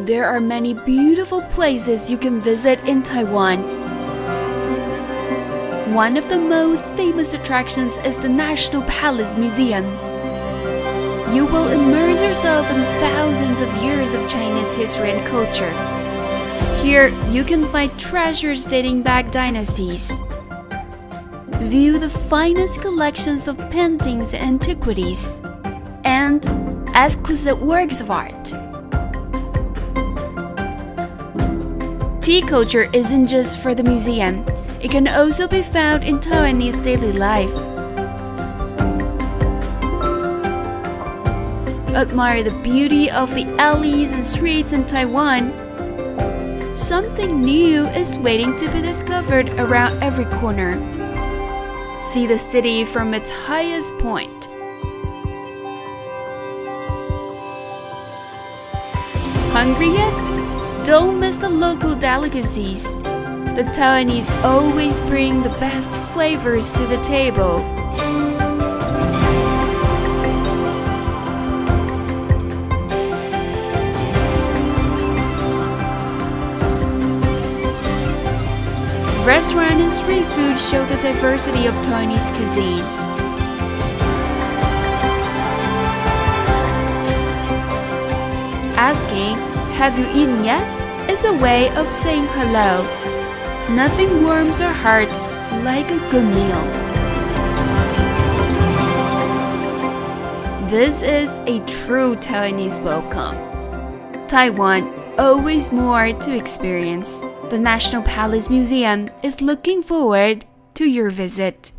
There are many beautiful places you can visit in Taiwan. One of the most famous attractions is the National Palace Museum. You will immerse yourself in thousands of years of Chinese history and culture. Here, you can find treasures dating back dynasties. View the finest collections of paintings and antiquities, and exquisite works of art. Tea culture isn't just for the museum. It can also be found in Taiwanese daily life. Admire the beauty of the alleys and streets in Taiwan. Something new is waiting to be discovered around every corner. See the city from its highest point. Hungry yet? Don't miss the local delicacies. The Taiwanese always bring the best flavors to the table. Restaurant and street food show the diversity of Taiwanese cuisine. Asking, "Have you eaten yet?" is a way of saying hello. Nothing warms our hearts like a good meal. This is a true Taiwanese welcome. Taiwan, always more to experience. The National Palace Museum is looking forward to your visit.